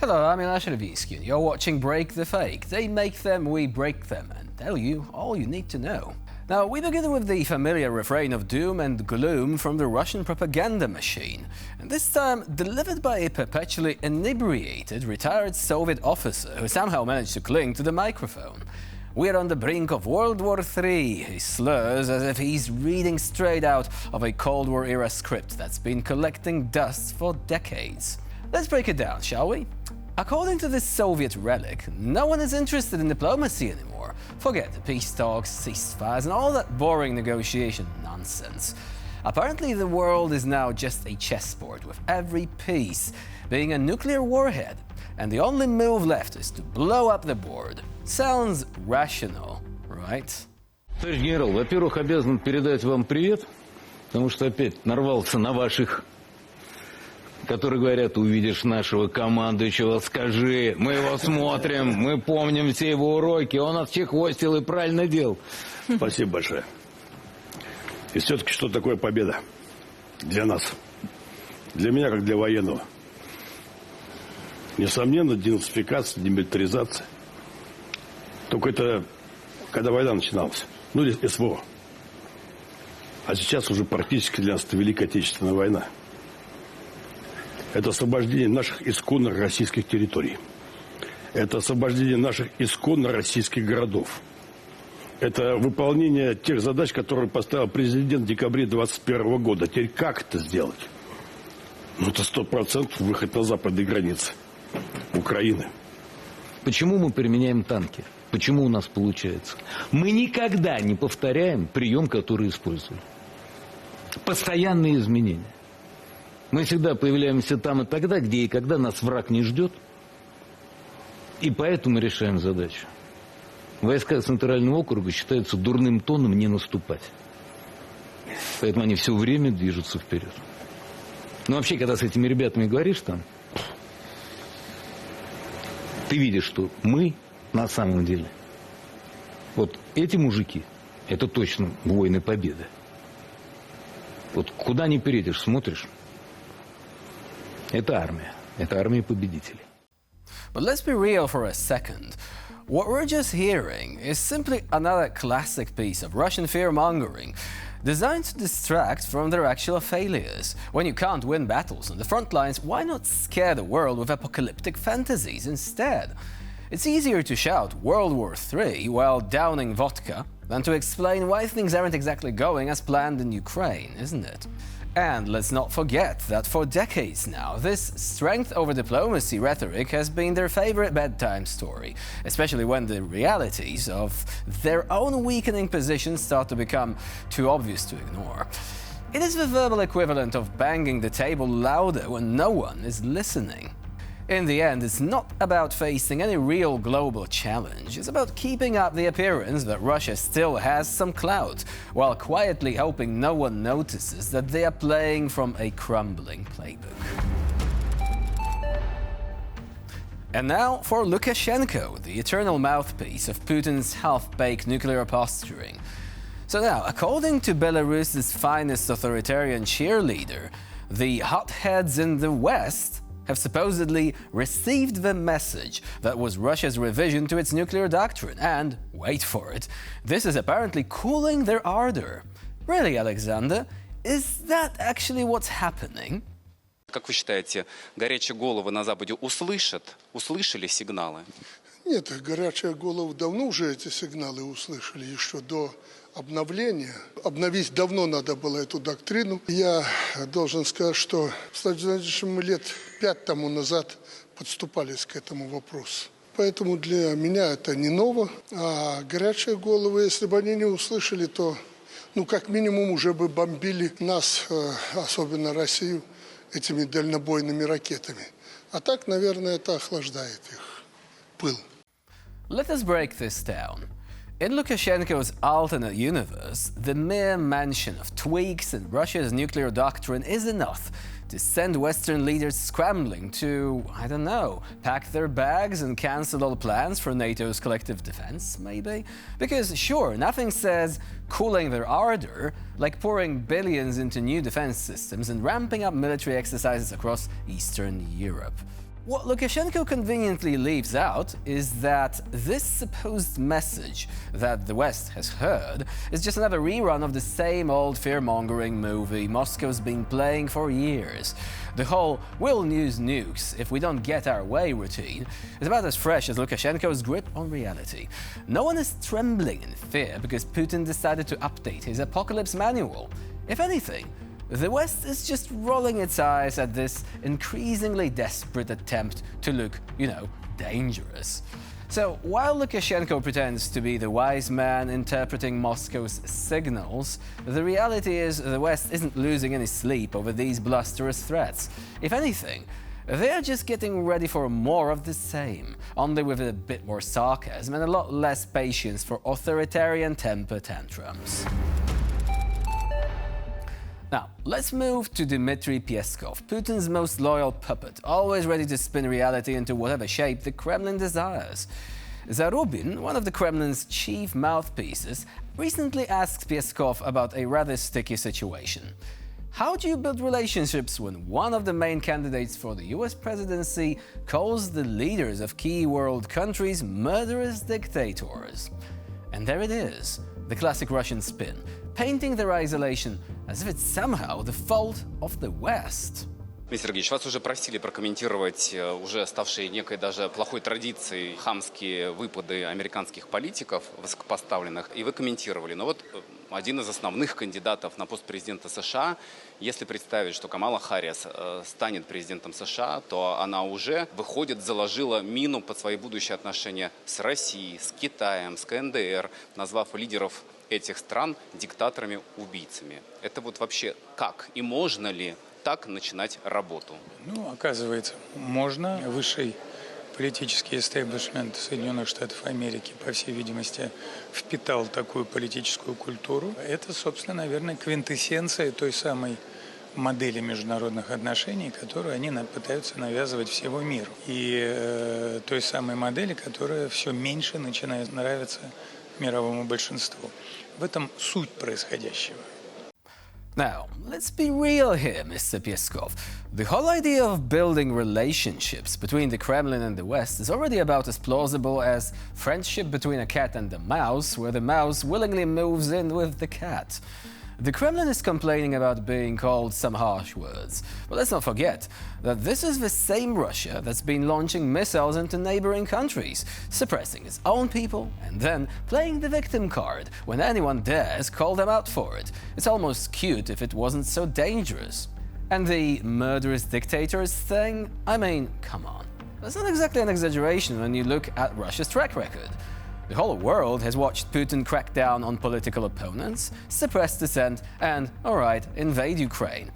Hello, I'm Ila Sharavinsky, and you're watching Break the Fake. They make them, we break them, and tell you all you need to know. Now, we begin with the familiar refrain of doom and gloom from the Russian propaganda machine, and this time delivered by a perpetually inebriated retired Soviet officer who somehow managed to cling to the microphone. We're on the brink of World War III, he slurs as if he's reading straight out of a Cold War-era script that's been collecting dust for decades. Let's break it down, shall we? According to this Soviet relic, no one is interested in diplomacy anymore. Forget the peace talks, ceasefires, and all that boring negotiation nonsense. Apparently, the world is now just a chessboard, with every piece being a nuclear warhead, and the only move left is to blow up the board. Sounds rational, right? Товарищ генерал, во-первых, обязан передать вам привет, потому что опять нарвался на ваших, которые говорят: увидишь нашего командующего, скажи, мы его смотрим, мы помним все его уроки, он нас чехвостил и правильно делал. Спасибо большое. И все-таки, что такое победа для нас? Для меня, как для военного. Несомненно, денацификация, демилитаризация. Только это, когда война начиналась. Ну, или СВО. А сейчас уже практически для нас это Великая Отечественная война. Это освобождение наших исконно российских территорий. Это освобождение наших исконно российских городов. Это выполнение тех задач, которые поставил президент в декабре 2021 года. Теперь как это сделать? Ну, это 100% выход на западные границы Украины. Почему мы применяем танки? Почему у нас получается? Мы никогда не повторяем прием, который использовали. Постоянные изменения. Мы всегда появляемся там и тогда, где и когда нас враг не ждет. И поэтому решаем задачу. Войска Центрального округа считаются дурным тоном не наступать. Поэтому они все время движутся вперед. Но вообще, когда с этими ребятами говоришь там, ты видишь, что мы на самом деле, вот эти мужики, это точно воины победы. Вот куда ни перейдешь, смотришь, это армия победителей. But let's be real for a second. What we're just hearing is simply another classic piece of Russian fear-mongering designed to distract from their actual failures. When you can't win battles on the front lines, why not scare the world with apocalyptic fantasies instead? It's easier to shout World War III while downing vodka than to explain why things aren't exactly going as planned in Ukraine, isn't it? And let's not forget that for decades now, this strength over diplomacy rhetoric has been their favorite bedtime story, especially when the realities of their own weakening positions start to become too obvious to ignore. It is the verbal equivalent of banging the table louder when no one is listening. In the end, it's not about facing any real global challenge. It's about keeping up the appearance that Russia still has some clout, while quietly hoping no one notices that they are playing from a crumbling playbook. And now for Lukashenko, the eternal mouthpiece of Putin's half-baked nuclear posturing. So now, according to Belarus's finest authoritarian cheerleader, the hotheads in the West have supposedly received the message that was Russia's revision to its nuclear doctrine, and, wait for it, this is apparently cooling their ardor. Really, Alexander? Is that actually what's happening? Как вы считаете, горячие головы на Западе услышали сигналы? Нет, горячие головы давно уже эти сигналы услышали, еще до обновления. Обновить давно надо было эту доктрину. Я должен сказать, что мы лет 5 тому назад подступались к этому вопросу. Поэтому для меня это не ново. А горячие головы, если бы они не услышали, то, как минимум, уже бы бомбили нас, особенно Россию, этими дальнобойными ракетами. А так, наверное, это охлаждает их пыл. Let us break this down. In Lukashenko's alternate universe, the mere mention of tweaks in Russia's nuclear doctrine is enough to send Western leaders scrambling to, pack their bags and cancel all plans for NATO's collective defense, maybe? Because sure, nothing says cooling their ardor like pouring billions into new defense systems and ramping up military exercises across Eastern Europe. What Lukashenko conveniently leaves out is that this supposed message that the West has heard is just another rerun of the same old fear-mongering movie Moscow's been playing for years. The whole "we'll use nukes if we don't get our way" routine is about as fresh as Lukashenko's grip on reality. No one is trembling in fear because Putin decided to update his apocalypse manual. If anything, the West is just rolling its eyes at this increasingly desperate attempt to look, dangerous. So while Lukashenko pretends to be the wise man interpreting Moscow's signals, the reality is the West isn't losing any sleep over these blusterous threats. If anything, they're just getting ready for more of the same, only with a bit more sarcasm and a lot less patience for authoritarian temper tantrums. Now, let's move to Dmitry Pesov, Putin's most loyal puppet, always ready to spin reality into whatever shape the Kremlin desires. Zarubin, one of the Kremlin's chief mouthpieces, recently asked Peskov about a rather sticky situation. How do you build relationships when one of the main candidates for the US presidency calls the leaders of key world countries murderous dictators? And there it is, the classic Russian spin, painting their isolation as if it's somehow the fault of the West. Дмитрий Сергеевич, вас уже просили прокомментировать уже ставшие некой даже плохой традицией хамские выпады американских политиков высокопоставленных, и вы комментировали. Но вот один из основных кандидатов на пост президента США, если представить, что Камала Харрис станет президентом США, то она уже выходит, заложила мину под свои будущие отношения с Россией, с Китаем, с КНДР, назвав лидеров этих стран диктаторами-убийцами. Это вот вообще как? И можно ли так начинать работу? Оказывается, можно. Высший политический истеблишмент Соединенных Штатов Америки, по всей видимости, впитал такую политическую культуру. Это, собственно, наверное, квинтэссенция той самой модели международных отношений, которую они пытаются навязывать всему миру. И той самой модели, которая все меньше начинает нравиться мировому большинству. В этом суть происходящего. Now, let's be real here, Mr. Peskov. The whole idea of building relationships between the Kremlin and the West is already about as plausible as friendship between a cat and a mouse, where the mouse willingly moves in with the cat. The Kremlin is complaining about being called some harsh words, but let's not forget that this is the same Russia that's been launching missiles into neighboring countries, suppressing its own people, and then playing the victim card when anyone dares call them out for it. It's almost cute if it wasn't so dangerous. And the murderous dictators thing? I mean, come on. That's not exactly an exaggeration when you look at Russia's track record. The whole world has watched Putin crack down on political opponents, suppress dissent, and, alright, invade Ukraine.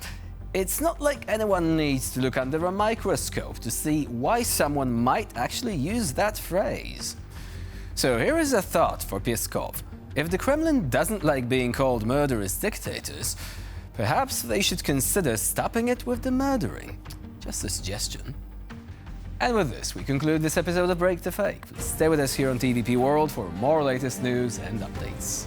It's not like anyone needs to look under a microscope to see why someone might actually use that phrase. So here is a thought for Peskov. If the Kremlin doesn't like being called murderous dictators, perhaps they should consider stopping it with the murdering. Just a suggestion. And with this, we conclude this episode of Break the Fake. Please stay with us here on TVP World for more latest news and updates.